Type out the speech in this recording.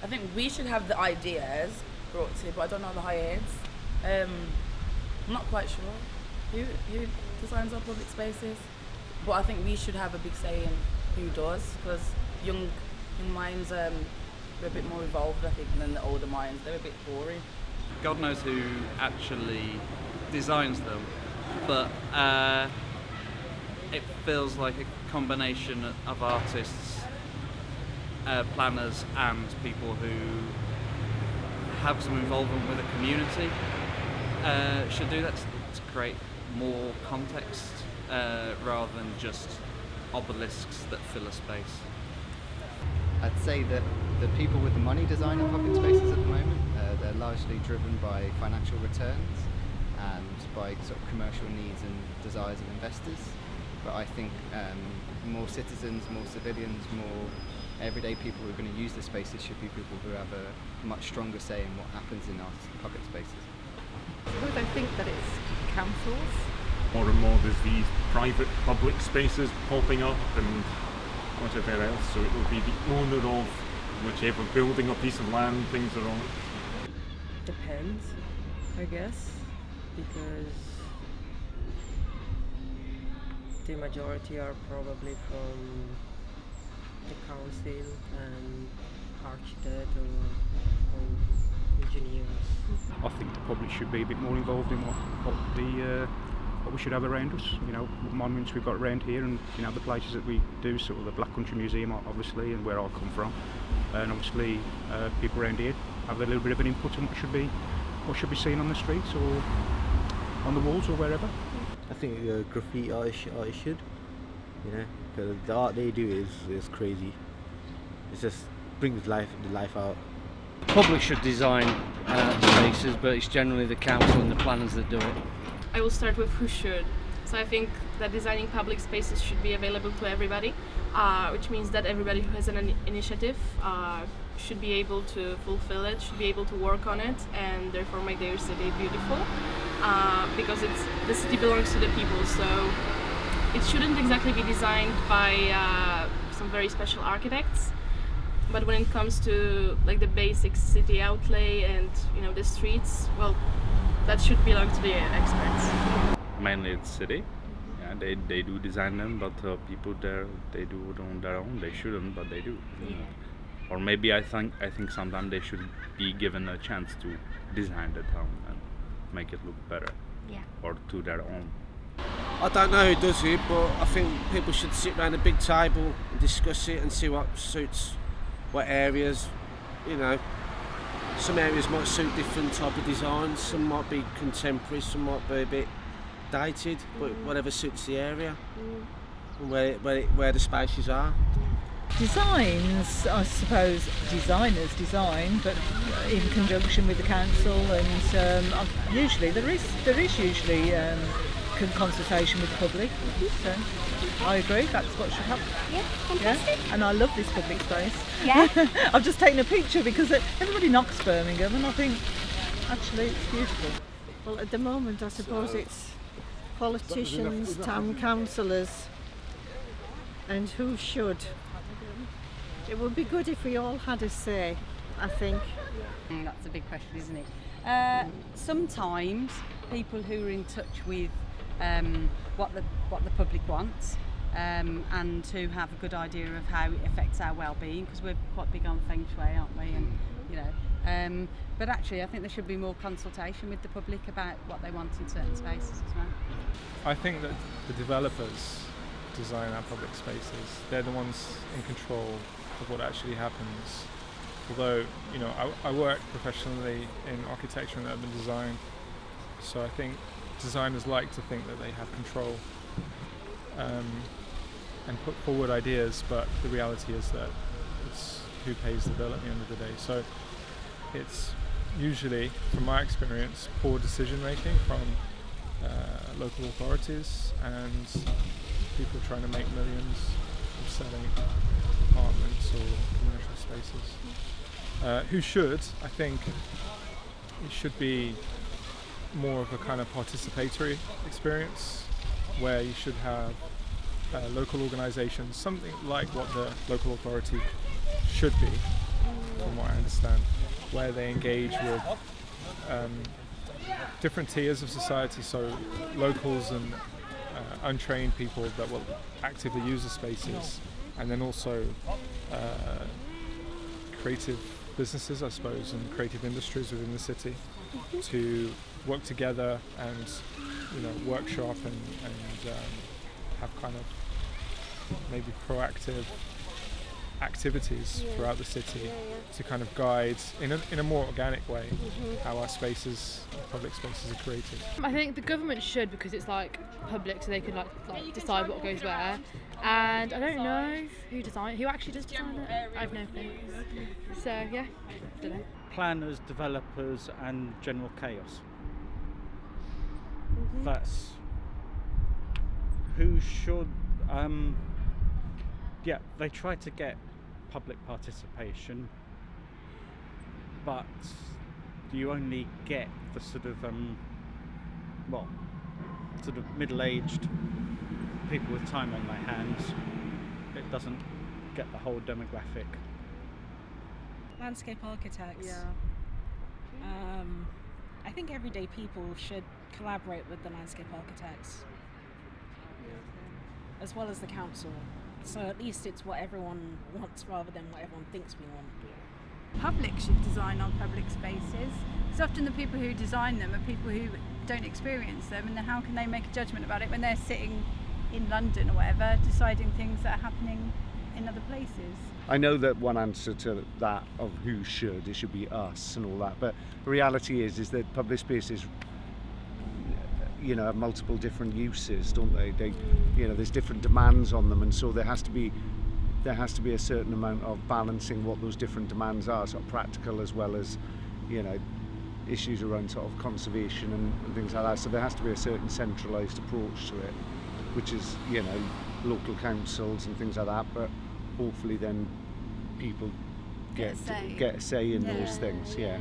I think we should have the ideas brought to, but I don't know the higher heads. I'm not quite sure who designs our public spaces, but I think we should have a big say in who does, because young minds are a bit more evolved, I think, than the older minds. They're a bit boring. God knows who actually designs them, but it feels like a combination of artists, planners and people who have some involvement with the community should do that to create more context rather than just obelisks that fill a space. I'd say that the people with the money designing public spaces at the moment, they're largely driven by financial returns and by sort of commercial needs and desires of investors. But I think more citizens, more civilians, more everyday people who are going to use the spaces should be people who have a much stronger say in what happens in our public spaces. I suppose I think that it's councils. More and more there's these private public spaces popping up and whatever else, so it will be the owner of whichever building or piece of land things are on. Depends, I guess, because the majority are probably from the council and architect or engineers. I think the public should be a bit more involved in what we should have around us. You know, the monuments we've got around here, and you know the places that we do, sort of the Black Country Museum, obviously, and where I come from, and obviously people around here have a little bit of an input on what should be seen on the streets or on the walls or wherever. I think graffiti artists should, you know, because the art they do is crazy. It just brings life out. Public should design spaces, but it's generally the council and the planners that do it. I will start with who should. So I think that designing public spaces should be available to everybody, which means that everybody who has an initiative should be able to fulfill it, should be able to work on it, and therefore make their city beautiful. Because the city belongs to the people, so it shouldn't exactly be designed by some very special architects. But when it comes to like the basic city outlay and the streets, well, that should belong to the experts. Mainly it's city. Yeah, they do design them, but people there, they do it on their own. They shouldn't, but they do. Yeah. Or maybe I think sometimes they should be given a chance to design the town and make it look better. Yeah. Or to their own. I don't know who does it, but I think people should sit around a big table and discuss it and see what suits what areas. Some areas might suit different type of designs, some might be contemporary, some might be a bit dated, but whatever suits the area and where the spaces are. Designs, I suppose, designers design, but in conjunction with the council, and usually there is usually consultation with the public. So I agree, that's what should happen. Yeah, fantastic. Yeah? And I love this public space. Yeah. I've just taken a picture because everybody knocks Birmingham, and I think actually it's beautiful. Well, at the moment I suppose it's politicians, town councillors, and who should. It would be good if we all had a say, I think. That's a big question, isn't it? Sometimes people who are in touch with what the public wants and who have a good idea of how it affects our well-being, because we're quite big on feng shui, aren't we? And but actually I think there should be more consultation with the public about what they want in certain spaces as well. I think that the developers design our public spaces. They're the ones in control of what actually happens. Although, I work professionally in architecture and urban design, so I think designers like to think that they have control and put forward ideas, but the reality is that it's who pays the bill at the end of the day. So it's usually, from my experience, poor decision making from local authorities and people trying to make millions from selling apartments or commercial spaces. Who should, I think it should be more of a kind of participatory experience where you should have local organisations, something like what the local authority should be, from what I understand, where they engage with different tiers of society, so locals and untrained people that will actively use the spaces, and then also creative businesses, I suppose, and creative industries within the city to work together and, you know, workshop and have kind of maybe proactive activities throughout the city to kind of guide in a more organic way how our spaces, public spaces, are created. I think the government should, because it's like public, so they can like decide what goes where. And I don't know who actually does design it. I have no clue. So yeah, I don't know. Planners, developers, and general chaos. That's who should. Yeah, they try to get public participation, but you only get the sort of middle-aged people with time on their hands. It doesn't get the whole demographic. Landscape architects. I think everyday people should collaborate with the landscape architects as well as the council. So at least it's what everyone wants rather than what everyone thinks we want. Public should design our public spaces, because often the people who design them are people who don't experience them, and then how can they make a judgment about it when they're sitting in London or whatever, deciding things that are happening in other places? I know that one answer to that of who should, it should be us and all that, but the reality is that public spaces, you know, have multiple different uses, don't they? You know, there's different demands on them, and so there has to be a certain amount of balancing what those different demands are, sort of practical as well as, you know, issues around sort of conservation and things like that. So there has to be a certain centralised approach to it, which is, you know, local councils and things like that. But hopefully then people get a say in those things. Yeah.